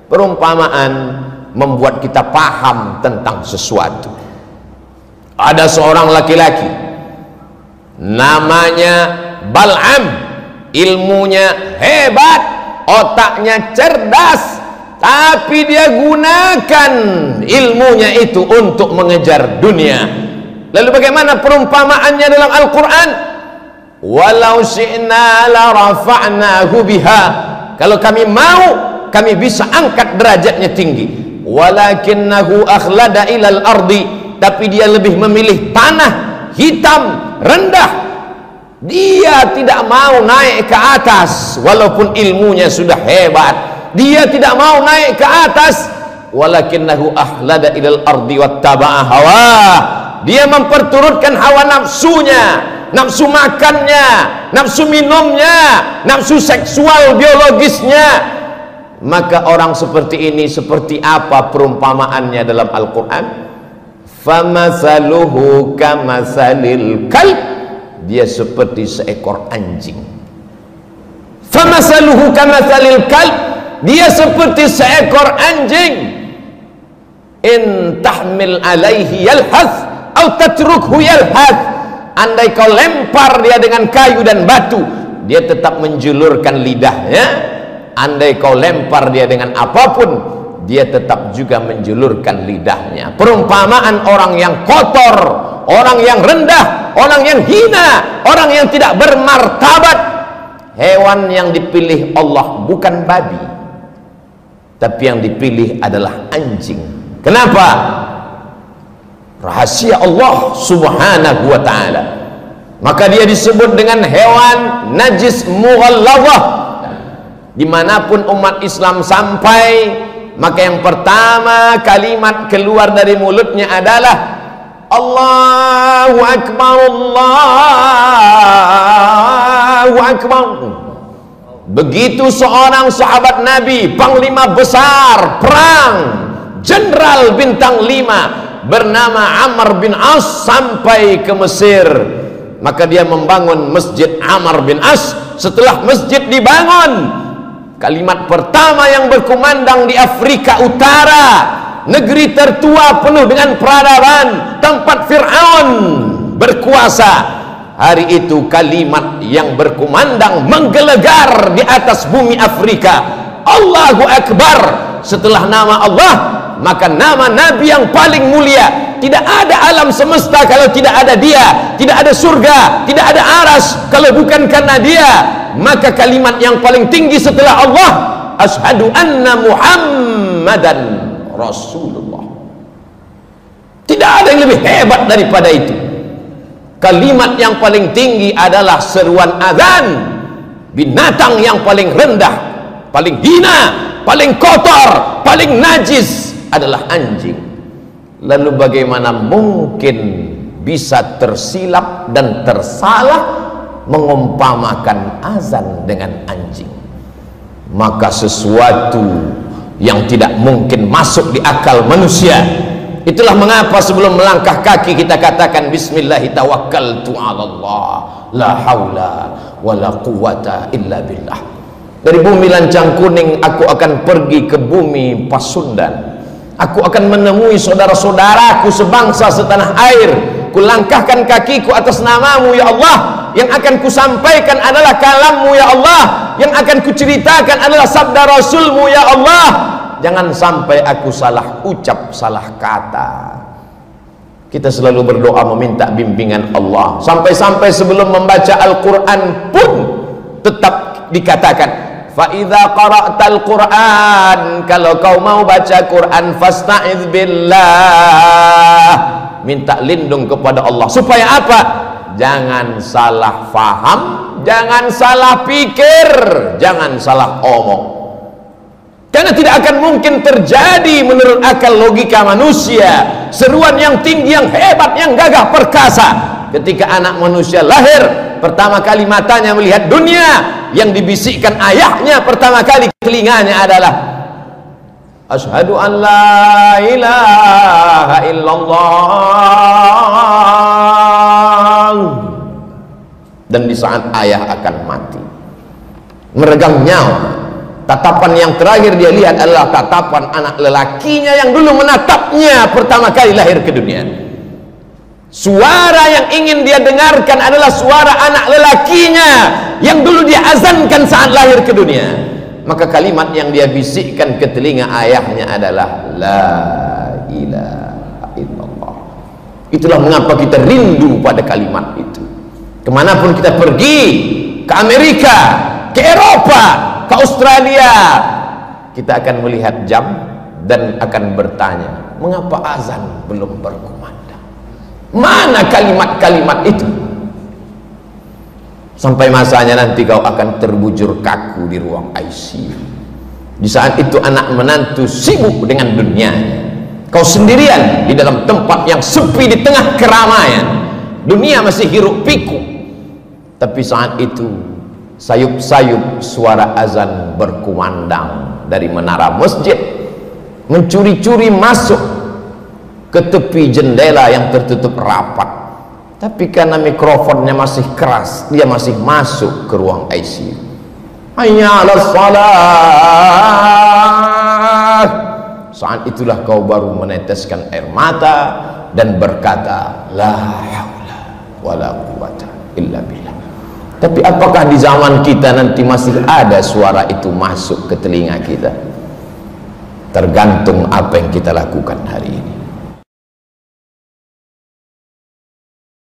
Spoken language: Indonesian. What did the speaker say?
Perumpamaan membuat kita paham tentang sesuatu. Ada seorang laki-laki namanya Bal'am, ilmunya hebat, otaknya cerdas, tapi dia gunakan ilmunya itu untuk mengejar dunia. Lalu bagaimana perumpamaannya dalam Al-Quran? Walau syi'na la rafa'nahu biha, kalau kami mau, kami bisa angkat derajatnya tinggi. Walakinnahu akhlada ilal ardi, tapi dia lebih memilih tanah hitam rendah. Dia tidak mau naik ke atas walaupun ilmunya sudah hebat. Dia tidak mau naik ke atas. Walakinnahu akhlada ilal ardi wattaba'a hawa, dia memperturutkan hawa nafsunya, nafsu makannya, nafsu minumnya, nafsu seksual biologisnya. Maka orang seperti ini seperti apa perumpamaannya dalam Al-Quran? Famasaluhu kamasalil kalb, dia seperti seekor anjing. Famasaluhu kamasalil kalb, dia seperti seekor anjing. In tahmil alaihi yalhath au tatrukhu yalhath, andai kau lempar dia dengan kayu dan batu, dia tetap menjulurkan lidahnya. Andai kau lempar dia dengan apapun, dia tetap juga menjulurkan lidahnya. Perumpamaan orang yang kotor, orang yang rendah, orang yang hina, orang yang tidak bermartabat. Hewan yang dipilih Allah bukan babi, tapi yang dipilih adalah anjing. Kenapa? Rahasia Allah subhanahu wa ta'ala. Maka dia disebut dengan hewan najis mughallazah. Dimanapun umat Islam sampai, maka yang pertama kalimat keluar dari mulutnya adalah Allahu Akbar, Allahu Akbar. Begitu seorang sahabat Nabi, panglima besar perang, jenderal bintang 5 bernama Amr bin As sampai ke Mesir, maka dia membangun Masjid Amr bin As. Setelah masjid dibangun, kalimat pertama yang berkumandang di Afrika Utara, negeri tertua penuh dengan peradaban, tempat Fir'aun berkuasa, hari itu kalimat yang berkumandang menggelegar di atas bumi Afrika, Allahu Akbar. Setelah nama Allah, maka nama Nabi yang paling mulia. Tidak ada alam semesta kalau tidak ada dia, tidak ada surga, tidak ada aras kalau bukan karena dia. Maka kalimat yang paling tinggi setelah Allah, asyhadu anna Muhammadan Rasulullah. Tidak ada yang lebih hebat daripada itu. Kalimat yang paling tinggi adalah seruan azan. Binatang yang paling rendah, paling hina, paling kotor, paling najis adalah anjing. Lalu bagaimana mungkin bisa tersilap dan tersalah mengumpamakan azan dengan anjing? Maka sesuatu yang tidak mungkin masuk di akal manusia. Itulah mengapa sebelum melangkah kaki kita katakan bismillahi tawakkaltu 'alallah la haula wala quwata illa billah. Dari bumi Lancang Kuning aku akan pergi ke bumi Pasundan. Aku akan menemui saudara-saudaraku sebangsa setanah air. Kulangkahkan kakiku atas namamu ya Allah. Yang akan kusampaikan adalah kalammu ya Allah. Yang akan kuceritakan adalah sabda Rasulmu ya Allah. Jangan sampai aku salah ucap, salah kata. Kita selalu berdoa meminta bimbingan Allah. Sampai-sampai sebelum membaca Al-Quran pun tetap dikatakan, فَإِذَا قَرَأْتَ الْقُرْآنِ, kalau kau mau baca Quran, فَاسْتَعِذْ بِاللَّهِ, minta lindung kepada Allah. Supaya apa? Jangan salah faham, jangan salah pikir, jangan salah omong. Karena tidak akan mungkin terjadi menurut akal logika manusia seruan yang tinggi, yang hebat, yang gagah perkasa ketika anak manusia lahir. Pertama kali matanya melihat dunia, yang dibisikkan ayahnya pertama kali ke telinganya adalah asyhadu an la ilaha illallah. Dan di saat ayah akan mati, meregang nyawa, Tatapan yang terakhir dia lihat adalah tatapan anak lelakinya yang dulu menatapnya pertama kali lahir ke dunia. Suara yang ingin dia dengarkan adalah suara anak lelakinya yang dulu dia azankan saat lahir ke dunia. Maka kalimat yang dia bisikkan ke telinga ayahnya adalah la ilaha illallah. Itulah mengapa kita rindu pada kalimat itu. Kemanapun kita pergi, ke Amerika, ke Eropa, ke Australia, kita akan melihat jam dan akan bertanya, mengapa azan belum berkumandang? Mana kalimat-kalimat itu? Sampai masanya nanti kau akan terbujur kaku di ruang ICU. Di saat itu anak menantu sibuk dengan dunianya, kau sendirian di dalam tempat yang sepi di tengah keramaian. Dunia masih hiruk pikuk. Tapi saat itu sayup-sayup suara azan berkumandang dari menara masjid, mencuri-curi masuk ke tepi jendela yang tertutup rapat. Tapi karena mikrofonnya masih keras, dia masih masuk ke ruang ICU. Hayya 'alas shalah. Saat itulah kau baru meneteskan air mata dan berkata, la haula wala quwata illa billah. Tapi apakah di zaman kita nanti masih ada suara itu masuk ke telinga kita? Tergantung apa yang kita lakukan hari ini.